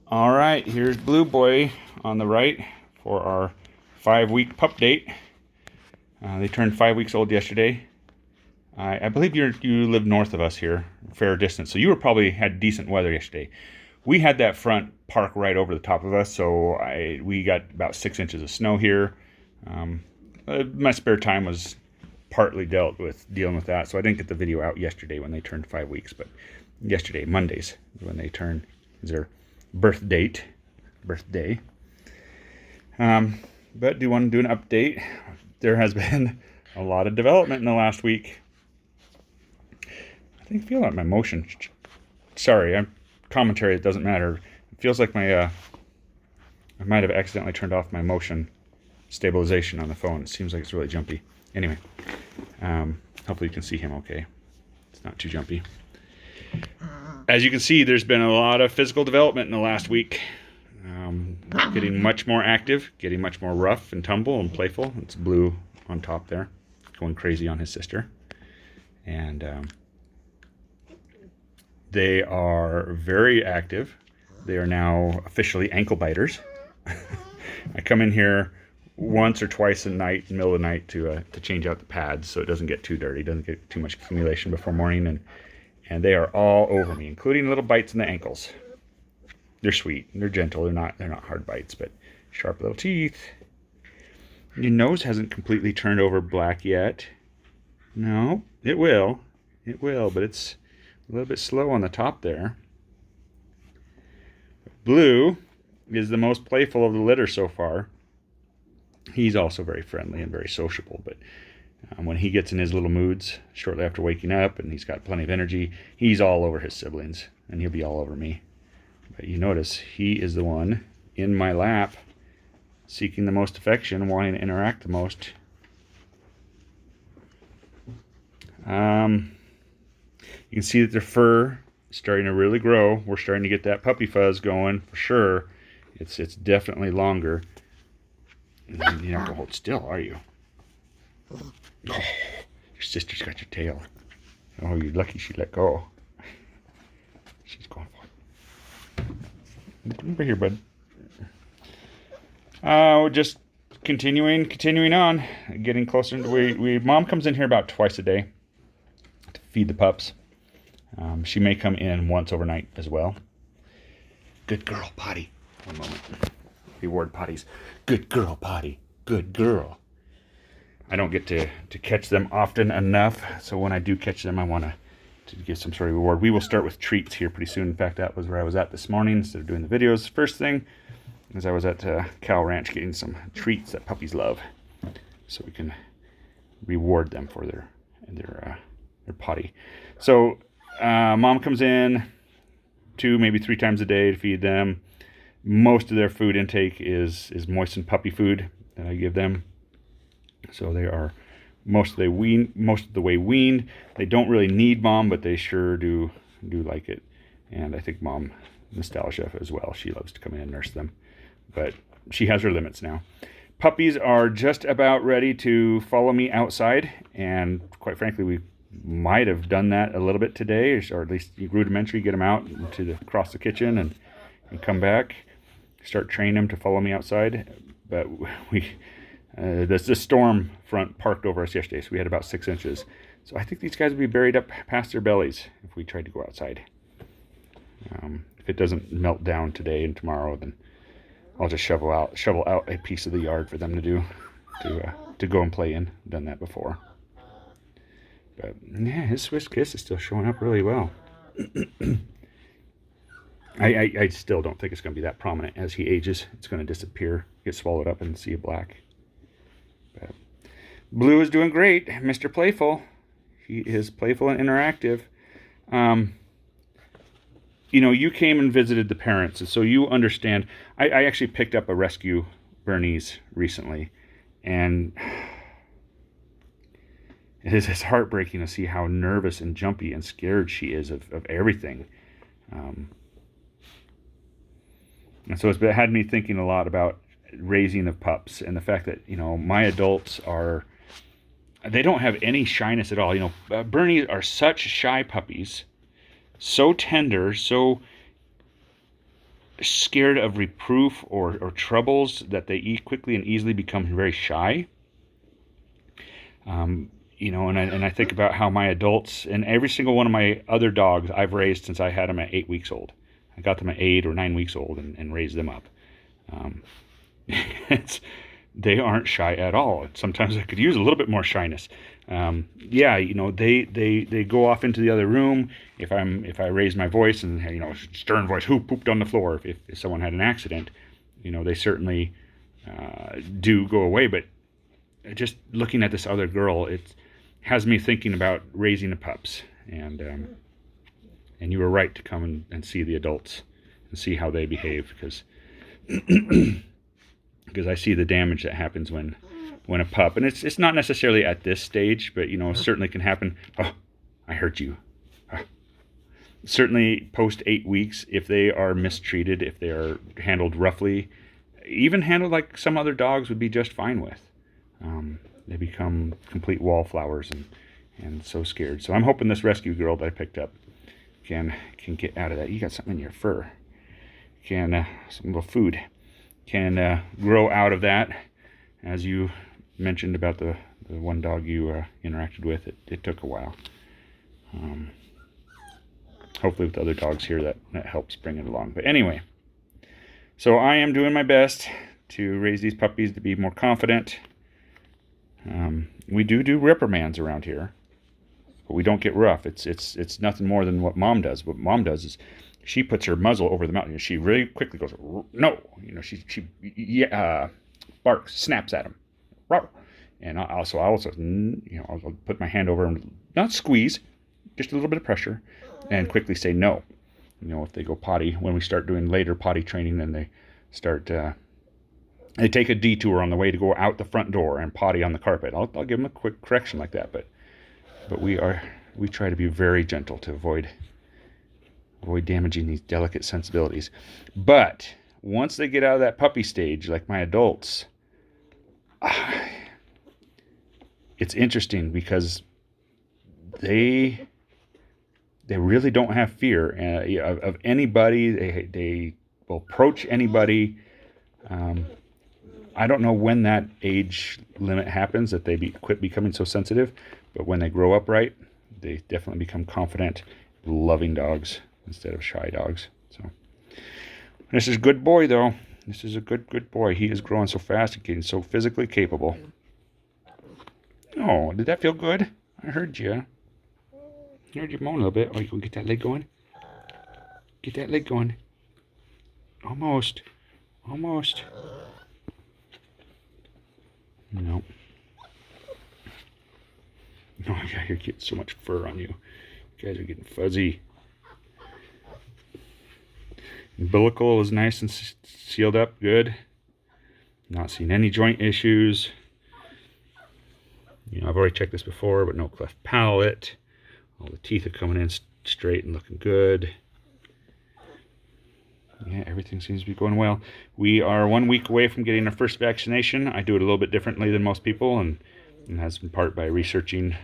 All right, here's Blue Boy on the right for our 5-week pup date. They turned 5 weeks old yesterday. I believe you live north of us here, a fair distance, so you probably had decent weather yesterday. We had that front park right over the top of us, so we got about 6 inches of snow here. My spare time was partly dealt with dealing with that, so I didn't get the video out yesterday when they turned 5 weeks, but yesterday, Mondays, when they turn, is their birthday. But do you want to do an update? There has been a lot of development in the last week. I feel like my motion. Sorry, I'm commentary. It doesn't matter. It feels like I might have accidentally turned off my motion stabilization on the phone. It seems like it's really jumpy. Anyway, hopefully you can see him okay. It's not too jumpy. As you can see, there's been a lot of physical development in the last week. Getting much more active, getting much more rough and tumble and playful. It's Blue on top there, going crazy on his sister. And they are very active. They are now officially ankle biters. I come in here once or twice a night, in the middle of the night, to change out the pads so it doesn't get too dirty, doesn't get too much accumulation before morning. And they are all over me, including little bites in the ankles. They're sweet. They're gentle. They're not hard bites, but sharp little teeth. Your nose hasn't completely turned over black yet. No, it will. It will, but it's a little bit slow on the top there. Blue is the most playful of the litter so far. He's also very friendly and very sociable, but when he gets in his little moods shortly after waking up and he's got plenty of energy, he's all over his siblings, and he'll be all over me. But you notice he is the one in my lap seeking the most affection, wanting to interact the most. You can see that their fur is starting to really grow. We're starting to get that puppy fuzz going for sure. It's definitely longer. And you don't have to hold still, are you? Oh, your sister's got your tail. Oh, you're lucky she let go. She's going for it. Over here, bud. We're just continuing on, getting closer. Mom comes in here about twice a day to feed the pups. She may come in once overnight as well. Good girl, potty. One moment. Reward potties. Good girl, potty. Good girl. I don't get to catch them often enough, so when I do catch them, I want to give some sort of reward. We will start with treats here pretty soon. In fact, that was where I was at this morning instead of doing the videos. First thing is I was at Cow Ranch getting some treats that puppies love, so we can reward them for their potty. So Mom comes in 2, maybe 3 times a day to feed them. Most of their food intake is moistened puppy food that I give them. So they are most of the way weaned. They don't really need Mom, but they sure do like it. And I think Mom nostalgia as well. She loves to come in and nurse them, but she has her limits now. Puppies are just about ready to follow me outside, and quite frankly, we might have done that a little bit today, or at least rudimentary, get them out across the kitchen and come back, start training them to follow me outside. But the storm front parked over us yesterday, so we had about 6 inches. So I think these guys would be buried up past their bellies if we tried to go outside. If it doesn't melt down today and tomorrow, then I'll just shovel out a piece of the yard for them to do to go and play in. Done that before. But yeah, his Swiss Kiss is still showing up really well. I still don't think it's going to be that prominent as he ages. It's going to disappear, get swallowed up in the sea of black. But Blue is doing great, Mr. Playful. He is playful and interactive. You came and visited the parents, and so you understand. I actually picked up a rescue Bernese recently, and it's heartbreaking to see how nervous and jumpy and scared she is of everything. And so it's had me thinking a lot about raising of pups and the fact that, my adults they don't have any shyness at all. Bernies are such shy puppies, so tender, so scared of reproof or troubles, that they quickly and easily become very shy. You know, and I think about how my adults, and every single one of my other dogs I've raised since I had them at 8 weeks old. I got them at 8 or 9 weeks old and raised them up. They aren't shy at all. Sometimes I could use a little bit more shyness. Yeah, you know, they go off into the other room if I raise my voice and, you know, stern voice, who pooped on the floor, if someone had an accident, you know, they certainly do go away. But just looking at this other girl, it has me thinking about raising the pups. And you were right to come and see the adults and see how they behave, because I see the damage that happens when a pup, and it's not necessarily at this stage, but, you know, certainly can happen. Oh, I hurt you. Certainly post 8 weeks, if they are mistreated, if they are handled roughly, even handled like some other dogs would be just fine with, they become complete wallflowers and so scared. So I'm hoping this rescue girl that I picked up can get out of that. You got something in your fur. Some little food. Can grow out of that. As you mentioned about the one dog you interacted with, it took a while. Hopefully with other dogs here that helps bring it along. But anyway, so I am doing my best to raise these puppies to be more confident. We do reprimands around here, but we don't get rough. It's nothing more than what Mom does. What Mom does is she puts her muzzle over the mouth, and she really quickly goes, no. You know, she barks, snaps at him. And I'll also, you know, I'll put my hand over and not squeeze, just a little bit of pressure, and quickly say no. You know, if they go potty, when we start doing later potty training, then they start, they take a detour on the way to go out the front door and potty on the carpet. I'll give them a quick correction like that, but we try to be very gentle to avoid damaging these delicate sensibilities. But once they get out of that puppy stage, like my adults, it's interesting because they really don't have fear of anybody. They will approach anybody. I don't know when that age limit happens, that they quit becoming so sensitive, but when they grow up right, they definitely become confident, loving dogs instead of shy dogs. So this is a good boy, though. This is a good boy. He is growing so fast and getting so physically capable. Oh, did that feel good? I heard you. I heard you moan a little bit. Oh, you can get that leg going? Get that leg going. Almost. Nope. Oh, yeah, you're getting so much fur on you. You guys are getting fuzzy. Umbilical is nice and sealed up good. Not seeing any joint issues. You know, I've already checked this before, but no cleft palate. All the teeth are coming in straight and looking good. Yeah, everything seems to be going well. We are 1 week away from getting our first vaccination. I do it a little bit differently than most people, and that's in part by researching,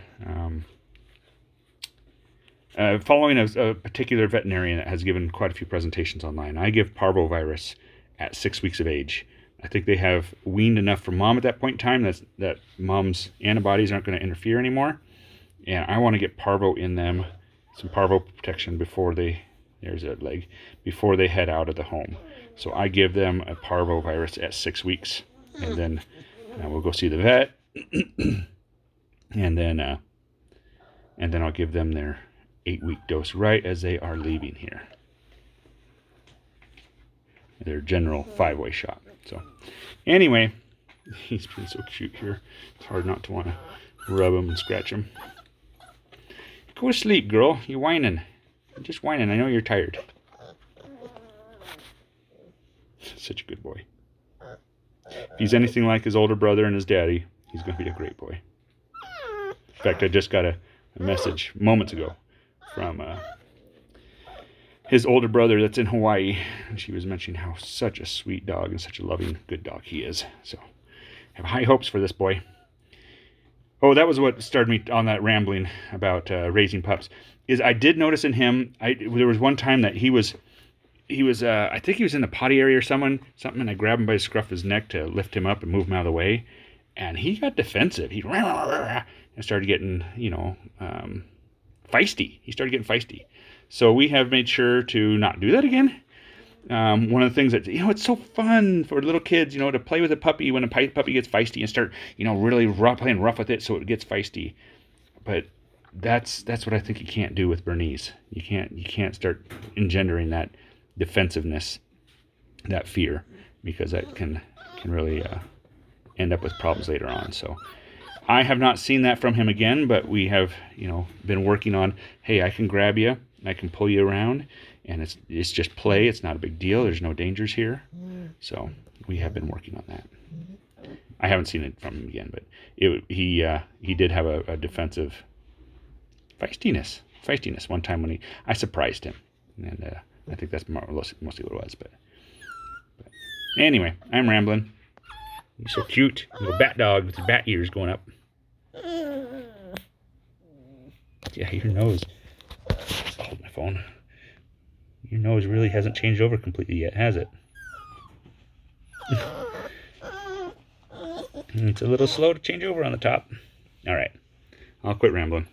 following a particular veterinarian that has given quite a few presentations online. I give parvovirus at 6 weeks of age. I think they have weaned enough from Mom at that point in time that Mom's antibodies aren't going to interfere anymore. And I want to get parvo in them, some parvo protection before they head out of the home. So I give them a parvovirus at 6 weeks, and then we'll go see the vet, and then I'll give them their 8-week dose right as they are leaving here. Their general 5-way shot. So anyway, he's been so cute here. It's hard not to want to rub him and scratch him. Go to sleep, girl. You're whining. You're just whining. I know you're tired. Such a good boy. If he's anything like his older brother and his daddy, he's going to be a great boy. In fact, I just got a message moments ago from his older brother that's in Hawaii, and she was mentioning how such a sweet dog and such a loving, good dog he is. So I have high hopes for this boy. Oh, that was what started me on that rambling about raising pups. Is I did notice in him, there was one time that he was I think he was in the potty area or something, and I grabbed him by the scruff of his neck to lift him up and move him out of the way, and he got defensive. He and started getting, feisty. He started getting feisty. So we have made sure to not do that again. One of the things that, it's so fun for little kids, to play with a puppy when a puppy gets feisty and start, really playing rough with it so it gets feisty. But that's what I think you can't do with Bernese. You can't start engendering that defensiveness, that fear, because that can really end up with problems later on. So I have not seen that from him again, but we have, been working on, hey, I can grab you, I can pull you around, and it's just play. It's not a big deal. There's no dangers here. So we have been working on that. I haven't seen it from him again, but he did have a defensive feistiness one time when I surprised him, and I think that's mostly what it was. But anyway, I'm rambling. He's so cute, little bat dog with his bat ears going up. Yeah, your nose. Hold my phone. Your nose really hasn't changed over completely yet, has it? It's a little slow to change over on the top. All right, I'll quit rambling.